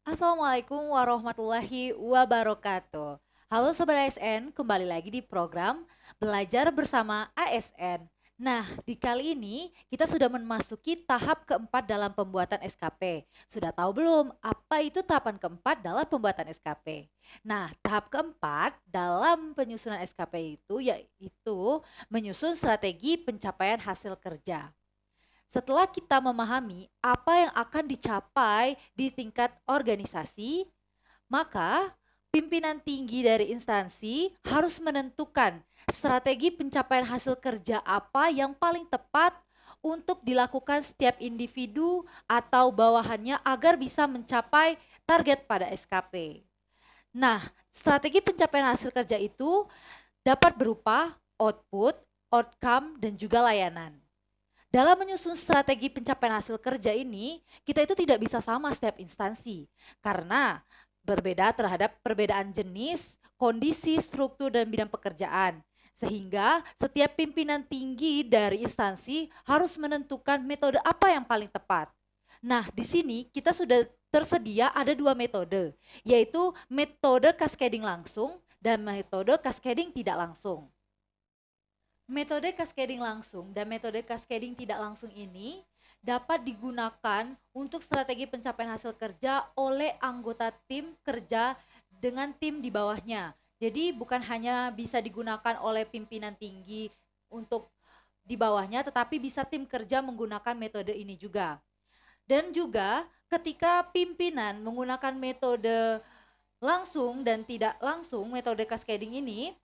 Assalamualaikum warahmatullahi wabarakatuh. Halo Sobat ASN, kembali lagi di program Belajar Bersama ASN. Nah, di kali ini kita sudah memasuki tahap keempat dalam pembuatan SKP. Sudah tahu belum apa itu tahapan keempat dalam pembuatan SKP? Nah, tahap keempat dalam penyusunan SKP itu yaitu menyusun strategi pencapaian hasil kerja. Setelah kita memahami apa yang akan dicapai di tingkat organisasi, maka pimpinan tinggi dari instansi harus menentukan strategi pencapaian hasil kerja apa yang paling tepat untuk dilakukan setiap individu atau bawahannya agar bisa mencapai target pada SKP. Nah, strategi pencapaian hasil kerja itu dapat berupa output, outcome, dan juga layanan. Dalam menyusun strategi pencapaian hasil kerja ini, kita itu tidak bisa sama setiap instansi karena berbeda terhadap perbedaan jenis, kondisi, struktur, dan bidang pekerjaan. Sehingga setiap pimpinan tinggi dari instansi harus menentukan metode apa yang paling tepat. Nah, di sini kita sudah tersedia ada dua metode, yaitu metode cascading langsung dan metode cascading tidak langsung. Metode cascading langsung dan metode cascading tidak langsung ini dapat digunakan untuk strategi pencapaian hasil kerja oleh anggota tim kerja dengan tim di bawahnya. Jadi bukan hanya bisa digunakan oleh pimpinan tinggi untuk di bawahnya, tetapi bisa tim kerja menggunakan metode ini juga. Dan juga ketika pimpinan menggunakan metode langsung dan tidak langsung, metode cascading ini,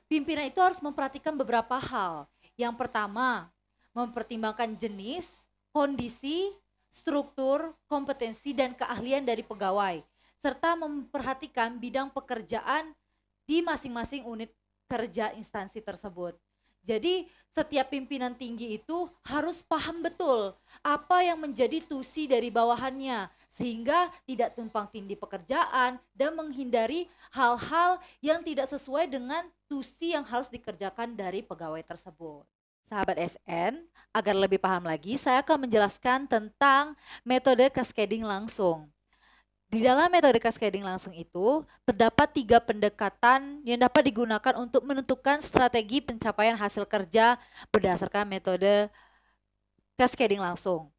pimpinan itu harus memperhatikan beberapa hal. Yang pertama, mempertimbangkan jenis, kondisi, struktur, kompetensi, dan keahlian dari pegawai, serta memperhatikan bidang pekerjaan di masing-masing unit kerja instansi tersebut. Jadi setiap pimpinan tinggi itu harus paham betul apa yang menjadi tusi dari bawahannya sehingga tidak tumpang tindih pekerjaan dan menghindari hal-hal yang tidak sesuai dengan tusi yang harus dikerjakan dari pegawai tersebut. Sahabat SN, agar lebih paham lagi, saya akan menjelaskan tentang metode cascading langsung. Di dalam metode cascading langsung itu, terdapat 3 pendekatan yang dapat digunakan untuk menentukan strategi pencapaian hasil kerja berdasarkan metode cascading langsung.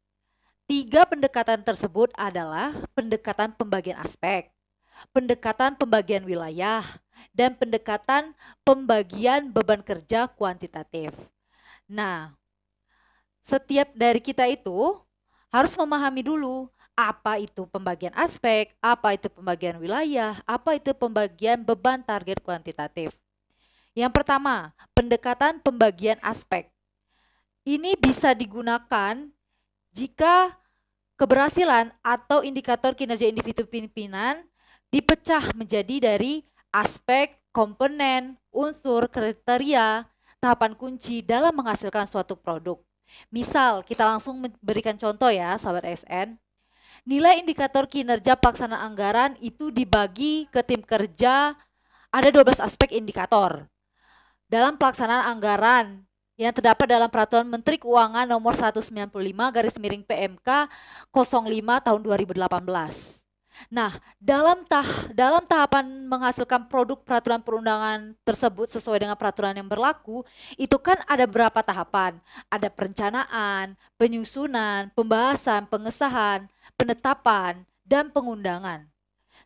3 pendekatan tersebut adalah pendekatan pembagian aspek, pendekatan pembagian wilayah, dan pendekatan pembagian beban kerja kuantitatif. Nah, setiap dari kita itu harus memahami dulu apa itu pembagian aspek, apa itu pembagian wilayah, apa itu pembagian beban target kuantitatif. Yang pertama, pendekatan pembagian aspek. Ini bisa digunakan jika keberhasilan atau indikator kinerja individu pimpinan dipecah menjadi dari aspek, komponen, unsur, kriteria, tahapan kunci dalam menghasilkan suatu produk. Misal, kita langsung memberikan contoh ya, sahabat ASN. Nilai indikator kinerja pelaksanaan anggaran itu dibagi ke tim kerja, ada 12 aspek indikator. Dalam pelaksanaan anggaran yang terdapat dalam Peraturan Menteri Keuangan Nomor 195/PMK 05 tahun 2018. Nah, dalam tahapan menghasilkan produk peraturan perundangan tersebut sesuai dengan peraturan yang berlaku, itu kan ada berapa tahapan? Ada perencanaan, penyusunan, pembahasan, pengesahan, penetapan, dan pengundangan.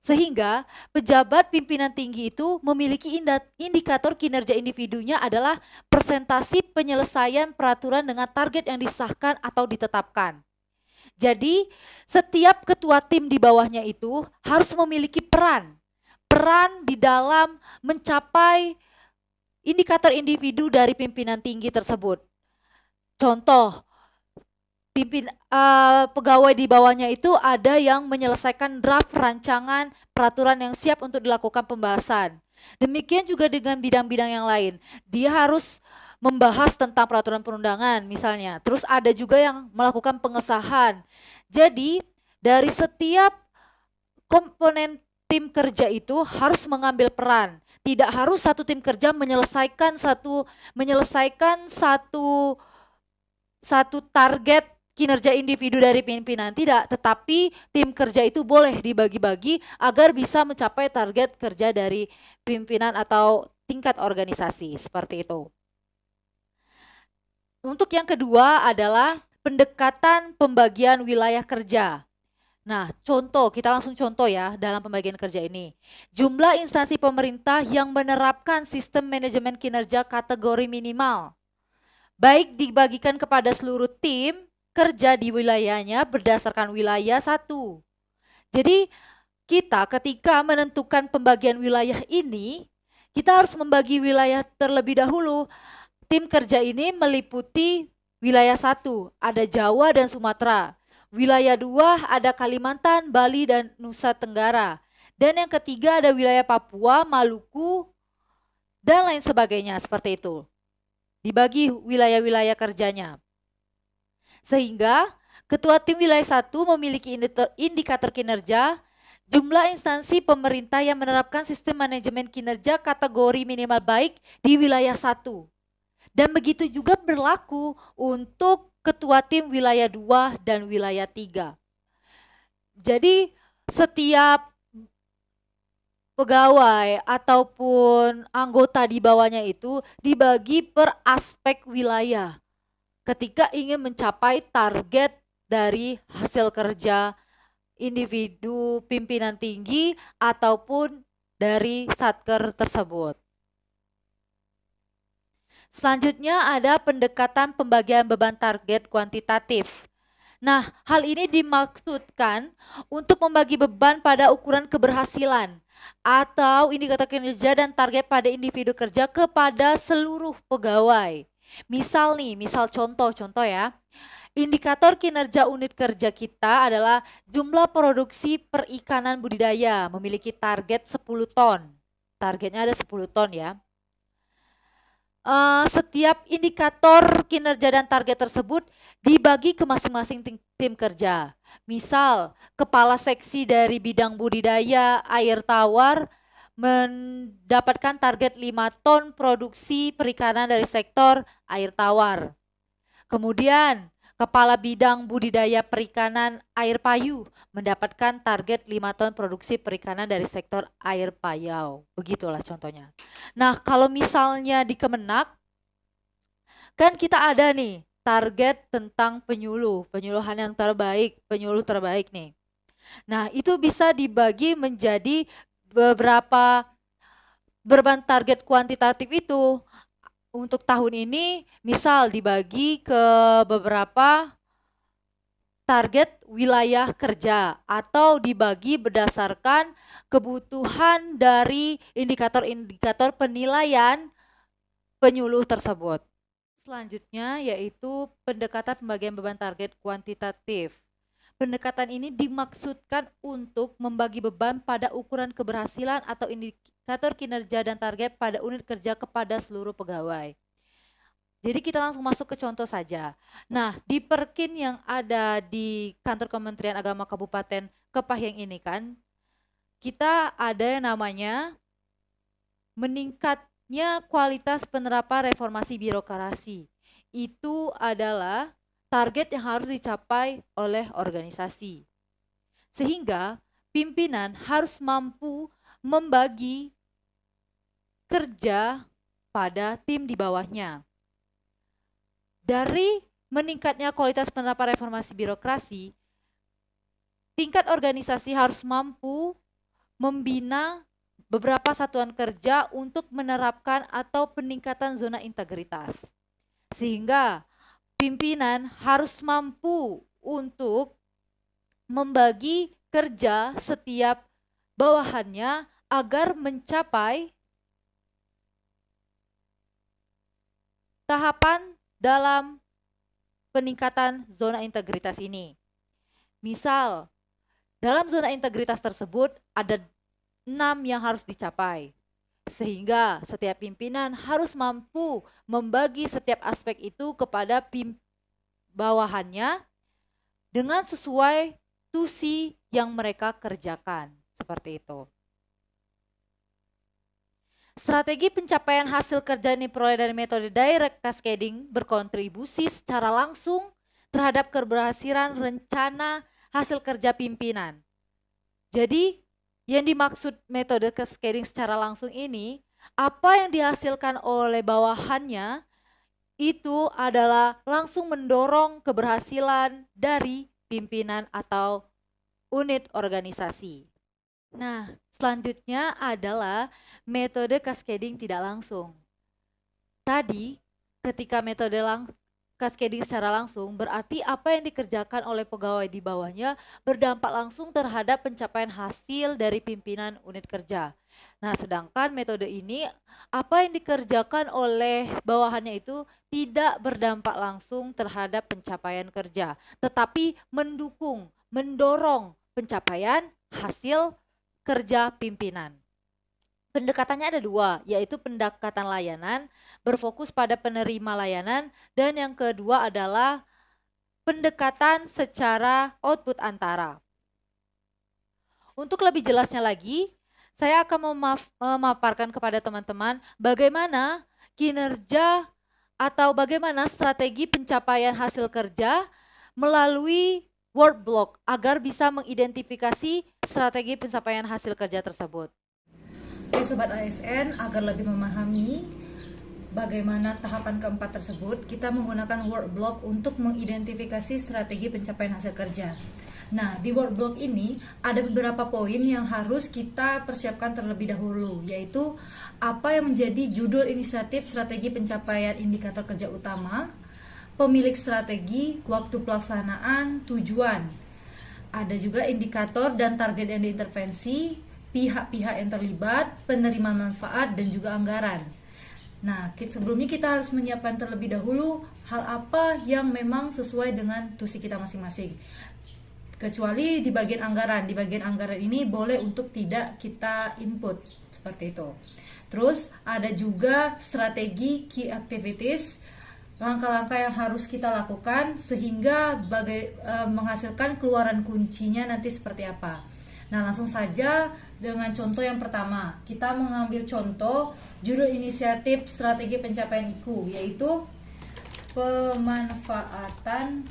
Sehingga pejabat pimpinan tinggi itu memiliki indikator kinerja individunya adalah persentasi penyelesaian peraturan dengan target yang disahkan atau ditetapkan. Jadi setiap ketua tim di bawahnya itu harus memiliki peran di dalam mencapai indikator individu dari pimpinan tinggi tersebut. Contoh, pegawai di bawahnya itu ada yang menyelesaikan draft rancangan peraturan yang siap untuk dilakukan pembahasan. Demikian juga dengan bidang-bidang yang lain. Dia harus membahas tentang peraturan perundangan misalnya. Terus ada juga yang melakukan pengesahan. Jadi dari setiap komponen tim kerja itu harus mengambil peran. Tidak harus satu tim kerja menyelesaikan satu target kinerja individu dari pimpinan, tidak, tetapi tim kerja itu boleh dibagi-bagi agar bisa mencapai target kerja dari pimpinan atau tingkat organisasi, seperti itu. Untuk yang kedua adalah pendekatan pembagian wilayah kerja. Nah, kita langsung contoh ya dalam pembagian kerja ini. Jumlah instansi pemerintah yang menerapkan sistem manajemen kinerja kategori minimal, baik dibagikan kepada seluruh tim kerja di wilayahnya berdasarkan wilayah 1. Jadi kita ketika menentukan pembagian wilayah ini, kita harus membagi wilayah terlebih dahulu. Tim kerja ini meliputi wilayah 1, ada Jawa dan Sumatera. Wilayah 2 ada Kalimantan, Bali, dan Nusa Tenggara. Dan yang ketiga ada wilayah Papua, Maluku, dan lain sebagainya, seperti itu. Dibagi wilayah-wilayah kerjanya. Sehingga ketua tim wilayah 1 memiliki indikator kinerja, jumlah instansi pemerintah yang menerapkan sistem manajemen kinerja kategori minimal baik di wilayah 1. Dan begitu juga berlaku untuk ketua tim wilayah 2 dan wilayah 3. Jadi setiap pegawai ataupun anggota di bawahnya itu dibagi per aspek wilayah ketika ingin mencapai target dari hasil kerja individu pimpinan tinggi ataupun dari satker tersebut. Selanjutnya ada pendekatan pembagian beban target kuantitatif. Nah, hal ini dimaksudkan untuk membagi beban pada ukuran keberhasilan atau indikator kinerja dan target pada individu kerja kepada seluruh pegawai. Misal contoh ya. Indikator kinerja unit kerja kita adalah jumlah produksi perikanan budidaya memiliki target 10 ton. Targetnya ada 10 ton ya. Setiap indikator kinerja dan target tersebut dibagi ke masing-masing tim kerja. Misal, kepala seksi dari bidang budidaya air tawar mendapatkan target 5 ton produksi perikanan dari sektor air tawar. Kemudian, kepala bidang budidaya perikanan air payu mendapatkan target 5 ton produksi perikanan dari sektor air payau. Begitulah contohnya. Nah, kalau misalnya di Kemenak, kan kita ada nih target tentang penyuluhan yang terbaik, penyuluh terbaik nih. Nah, itu bisa dibagi menjadi beberapa beban target kuantitatif itu. Untuk tahun ini misal dibagi ke beberapa target wilayah kerja atau dibagi berdasarkan kebutuhan dari indikator-indikator penilaian penyuluh tersebut. Selanjutnya yaitu pendekatan pembagian beban target kuantitatif. Pendekatan ini dimaksudkan untuk membagi beban pada ukuran keberhasilan atau indikator kinerja dan target pada unit kerja kepada seluruh pegawai. Jadi kita langsung masuk ke contoh saja. Nah, di Perkin yang ada di kantor Kementerian Agama Kabupaten Kepahyang ini kan, kita ada yang namanya meningkatnya kualitas penerapan reformasi birokrasi. Itu adalah target yang harus dicapai oleh organisasi. Sehingga pimpinan harus mampu membagi kerja pada tim di bawahnya. Dari meningkatnya kualitas penerapan reformasi birokrasi, tingkat organisasi harus mampu membina beberapa satuan kerja untuk menerapkan atau peningkatan zona integritas. Sehingga pimpinan harus mampu untuk membagi kerja setiap bawahannya agar mencapai tahapan dalam peningkatan zona integritas ini. Misal, dalam zona integritas tersebut ada 6 yang harus dicapai. Sehingga setiap pimpinan harus mampu membagi setiap aspek itu kepada bawahannya dengan sesuai tusi yang mereka kerjakan. Seperti itu. Strategi pencapaian hasil kerja yang diperoleh dari metode direct cascading berkontribusi secara langsung terhadap keberhasilan rencana hasil kerja pimpinan. Jadi, yang dimaksud metode cascading secara langsung ini, apa yang dihasilkan oleh bawahannya itu adalah langsung mendorong keberhasilan dari pimpinan atau unit organisasi. Nah, selanjutnya adalah metode cascading tidak langsung. Tadi, ketika metode cascading secara langsung, berarti apa yang dikerjakan oleh pegawai di bawahnya berdampak langsung terhadap pencapaian hasil dari pimpinan unit kerja. Nah, sedangkan metode ini, apa yang dikerjakan oleh bawahannya itu tidak berdampak langsung terhadap pencapaian kerja, tetapi mendukung, mendorong pencapaian hasil kerja pimpinan. Pendekatannya ada dua, yaitu pendekatan layanan, berfokus pada penerima layanan, dan yang kedua adalah pendekatan secara output antara. Untuk lebih jelasnya lagi, saya akan memaparkan kepada teman-teman bagaimana kinerja atau bagaimana strategi pencapaian hasil kerja melalui word block agar bisa mengidentifikasi strategi pencapaian hasil kerja tersebut. Oke Sobat ASN, agar lebih memahami bagaimana tahapan keempat tersebut, kita menggunakan word block untuk mengidentifikasi strategi pencapaian hasil kerja. Nah, di word block ini ada beberapa poin yang harus kita persiapkan terlebih dahulu, yaitu apa yang menjadi judul inisiatif strategi pencapaian indikator kerja utama, pemilik strategi, waktu pelaksanaan, tujuan. Ada juga indikator dan target yang diintervensi, pihak-pihak yang terlibat, penerima manfaat, dan juga anggaran. Nah, sebelumnya kita harus menyiapkan terlebih dahulu hal apa yang memang sesuai dengan tusi kita masing-masing. Kecuali di bagian anggaran. Di bagian anggaran ini boleh untuk tidak kita input, seperti itu. Terus ada juga strategi key activities, langkah-langkah yang harus kita lakukan sehingga menghasilkan keluaran kuncinya nanti seperti apa. Nah, langsung saja dengan contoh yang pertama. Kita mengambil contoh judul inisiatif strategi pencapaian IKU, yaitu pemanfaatan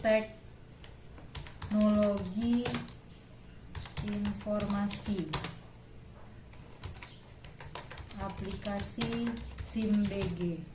teknologi informasi aplikasi SIMBG.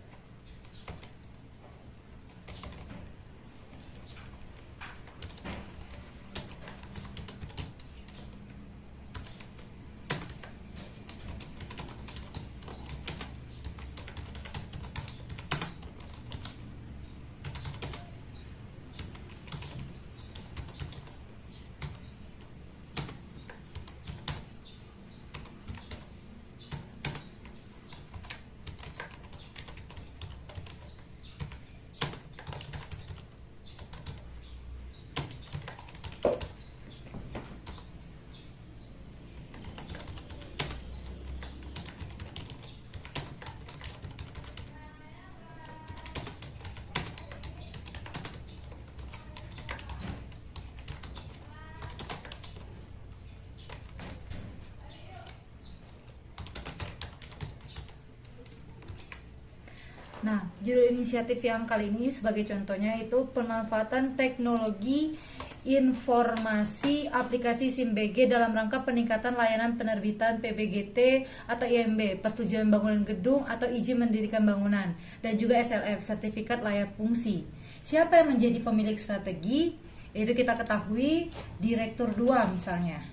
Nah, judul inisiatif yang kali ini sebagai contohnya itu pemanfaatan teknologi informasi aplikasi SIMBG dalam rangka peningkatan layanan penerbitan PBGT atau IMB, persetujuan bangunan gedung atau izin mendirikan bangunan, dan juga SLF, sertifikat layak fungsi. Siapa yang menjadi pemilik strategi? Yaitu kita ketahui Direktur 2 misalnya.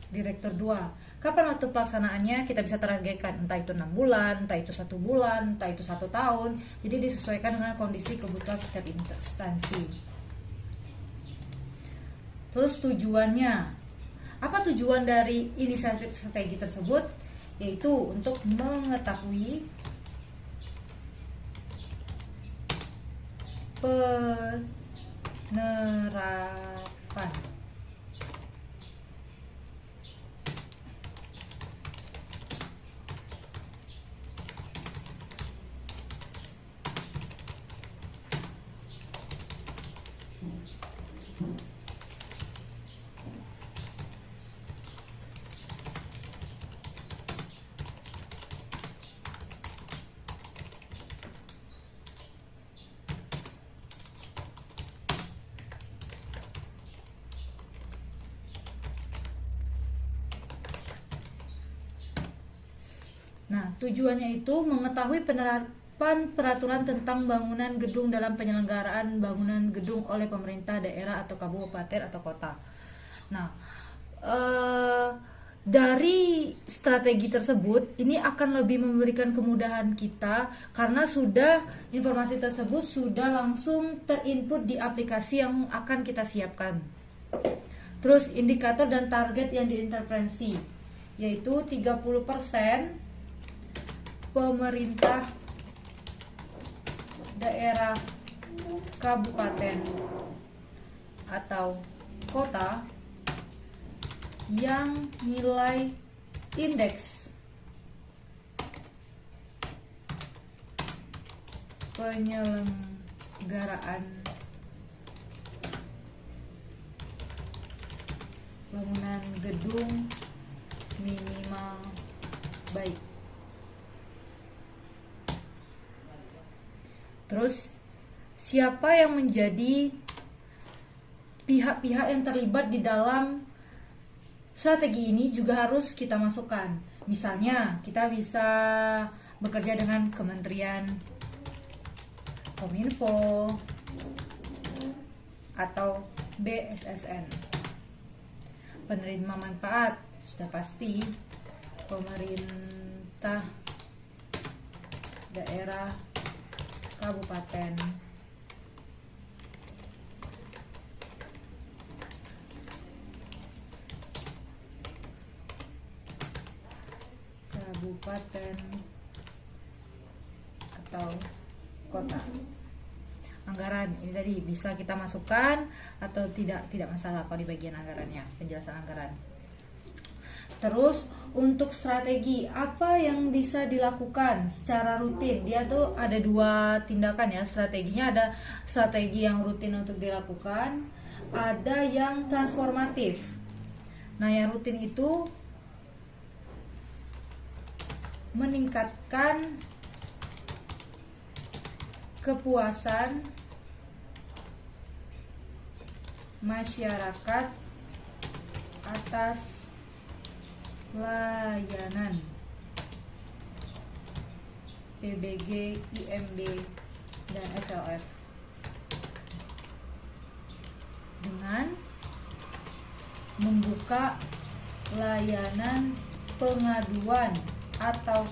Direktur 2. Kapan waktu pelaksanaannya kita bisa targetkan, entah itu 6 bulan, entah itu 1 bulan, entah itu 1 tahun. Jadi disesuaikan dengan kondisi kebutuhan setiap instansi. Terus tujuannya, apa tujuan dari inisiatif strategi tersebut? Yaitu untuk mengetahui penerapan Nah, tujuannya itu mengetahui penerapan peraturan tentang bangunan gedung dalam penyelenggaraan bangunan gedung oleh pemerintah daerah atau kabupaten atau kota. Nah, eh, dari strategi tersebut ini akan lebih memberikan kemudahan kita karena sudah informasi tersebut sudah langsung terinput di aplikasi yang akan kita siapkan. Terus indikator dan target yang diintervensi yaitu 30% pemerintah daerah, kabupaten atau kota yang nilai indeks penyelenggaraan bangunan gedung minimal baik. Terus siapa yang menjadi pihak-pihak yang terlibat di dalam strategi ini juga harus kita masukkan. Misalnya kita bisa bekerja dengan Kementerian Kominfo atau BSSN. Penerima manfaat sudah pasti pemerintah daerah, kabupaten. Kabupaten atau kota. Anggaran ini tadi bisa kita masukkan atau tidak masalah kalau di bagian anggarannya, penjelasan anggaran. Terus untuk strategi apa yang bisa dilakukan secara rutin, dia tuh ada dua tindakan ya strateginya. Ada strategi yang rutin untuk dilakukan, ada yang transformatif. Nah yang rutin itu meningkatkan kepuasan masyarakat atas layanan PBG, IMB, dan SLF dengan membuka layanan pengaduan atau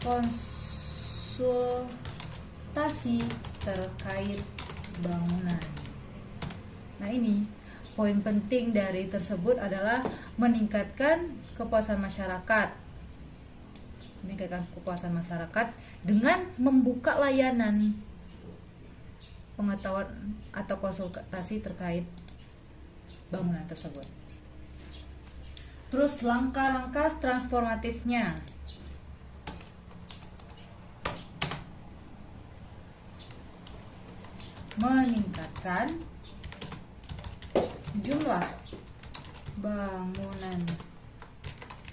konsultasi terkait bangunan. Nah ini poin penting dari tersebut adalah meningkatkan kepuasan masyarakat. Meningkatkan kepuasan masyarakat dengan membuka layanan pengetahuan atau konsultasi terkait bangunan tersebut. Terus langkah-langkah transformatifnya. Meningkatkan jumlah bangunan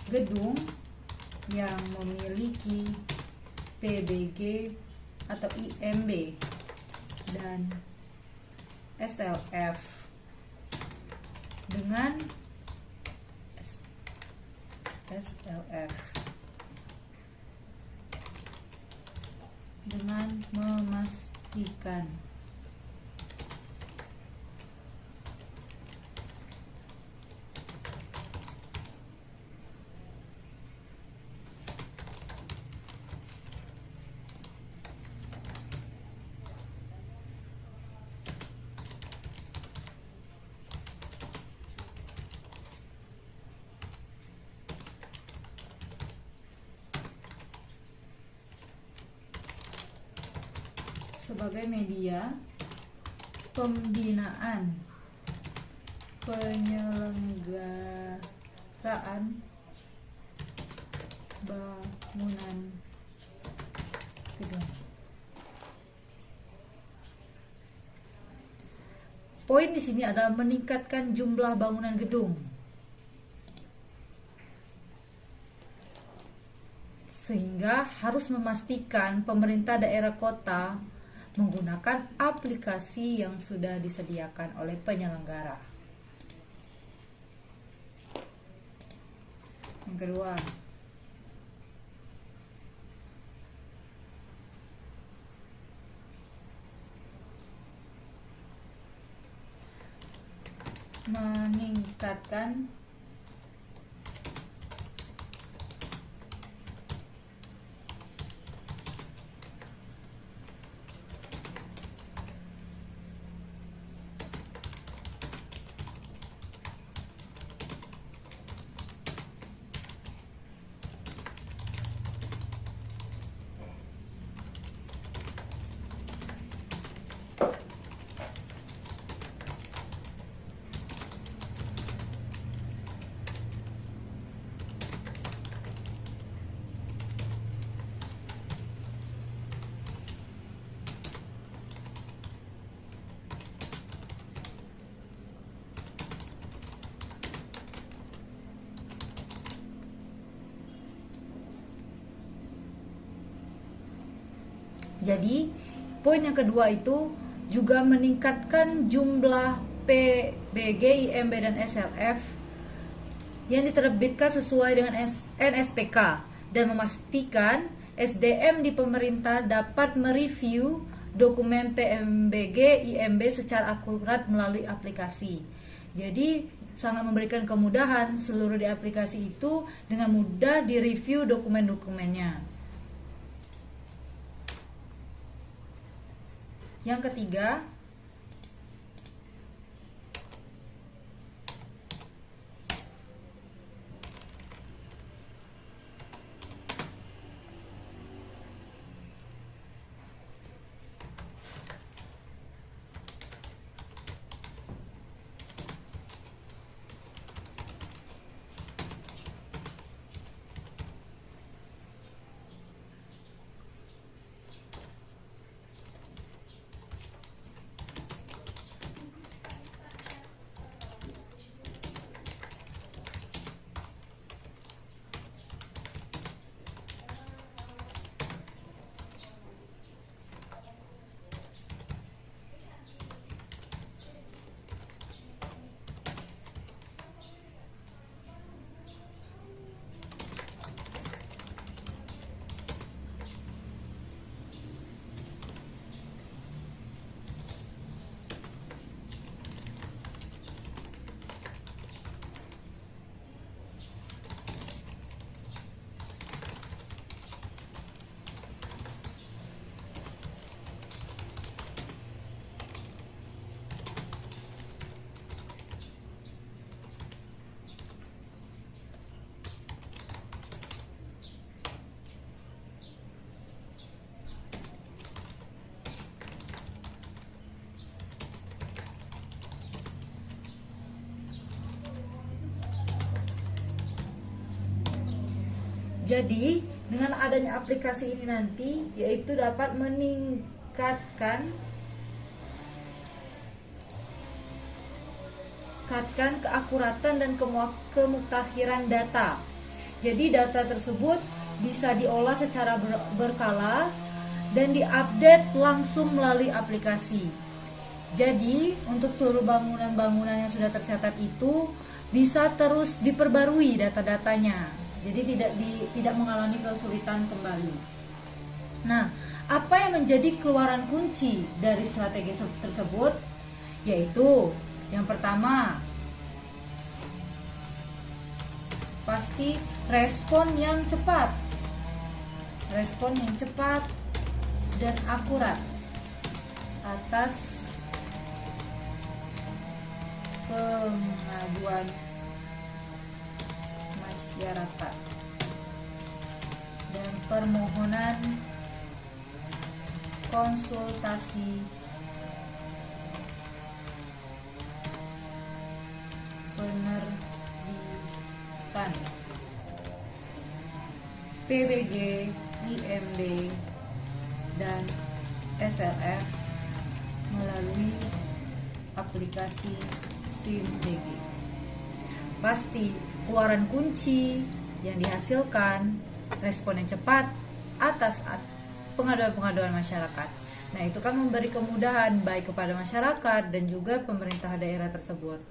gedung yang memiliki PBG atau IMB dan SLF dengan SLF dengan memastikan sebagai media pembinaan penyelenggaraan bangunan gedung. Poin di sini adalah meningkatkan jumlah bangunan gedung sehingga harus memastikan pemerintah daerah kota menggunakan aplikasi yang sudah disediakan oleh penyelenggara. Yang kedua, meningkatkan Jadi, poin yang kedua itu juga meningkatkan jumlah PBG, IMB, dan SLF yang diterbitkan sesuai dengan NSPK dan memastikan SDM di pemerintah dapat mereview dokumen PMBG, IMB secara akurat melalui aplikasi. Jadi, sangat memberikan kemudahan seluruh di aplikasi itu dengan mudah direview dokumen-dokumennya. Yang ketiga, jadi dengan adanya aplikasi ini nanti yaitu dapat meningkatkan keakuratan dan kemuktahiran data. Jadi data tersebut bisa diolah secara berkala dan diupdate langsung melalui aplikasi. Jadi untuk seluruh bangunan-bangunan yang sudah tercatat itu bisa terus diperbarui data-datanya. Jadi tidak mengalami kesulitan kembali. Nah, apa yang menjadi keluaran kunci dari strategi tersebut? Yaitu yang pertama, pasti respon yang cepat. Respon yang cepat dan akurat atas pengaduan masyarakat dan permohonan konsultasi penerbitan PBG, IMB, dan SLF melalui aplikasi SIMDG. Pasti keluaran kunci yang dihasilkan respon yang cepat atas pengaduan-pengaduan masyarakat. Nah, itu kan memberi kemudahan baik kepada masyarakat dan juga pemerintah daerah tersebut.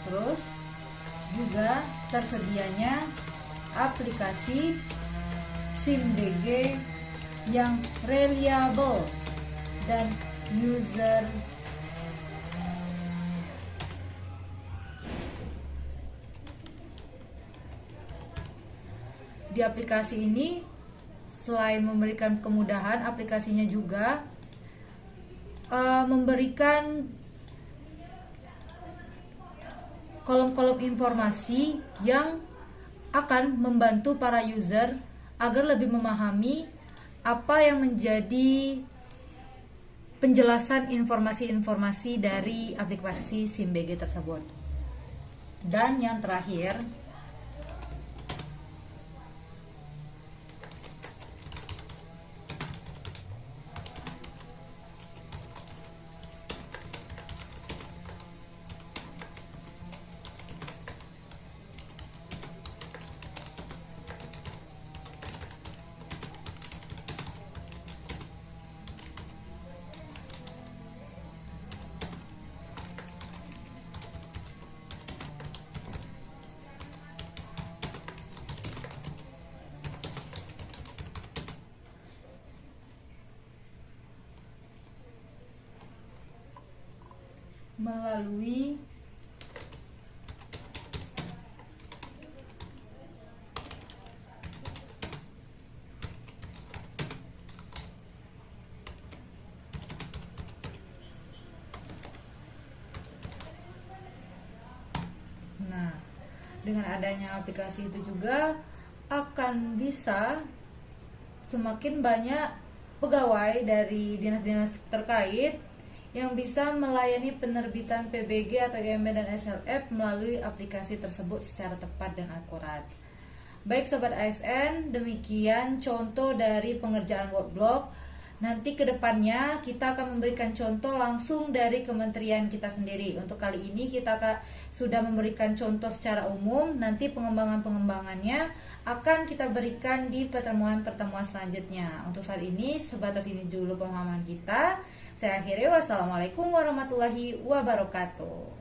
Terus juga tersedianya aplikasi SIMBG yang reliable dan user di aplikasi ini. Selain memberikan kemudahan, aplikasinya juga memberikan kolom-kolom informasi yang akan membantu para user agar lebih memahami apa yang menjadi penjelasan informasi-informasi dari aplikasi SIMBG tersebut. Dan yang terakhir, melalui dengan adanya aplikasi itu juga akan bisa semakin banyak pegawai dari dinas-dinas terkait yang bisa melayani penerbitan PBG atau IMB dan SLF melalui aplikasi tersebut secara tepat dan akurat. Baik Sobat ASN, demikian contoh dari pengerjaan workblock. Nanti ke depannya kita akan memberikan contoh langsung dari kementerian kita sendiri. Untuk kali ini kita sudah memberikan contoh secara umum. Nanti pengembangannya akan kita berikan di pertemuan-pertemuan selanjutnya. Untuk saat ini sebatas ini dulu pemahaman kita. Saya akhiri, wassalamualaikum warahmatullahi wabarakatuh.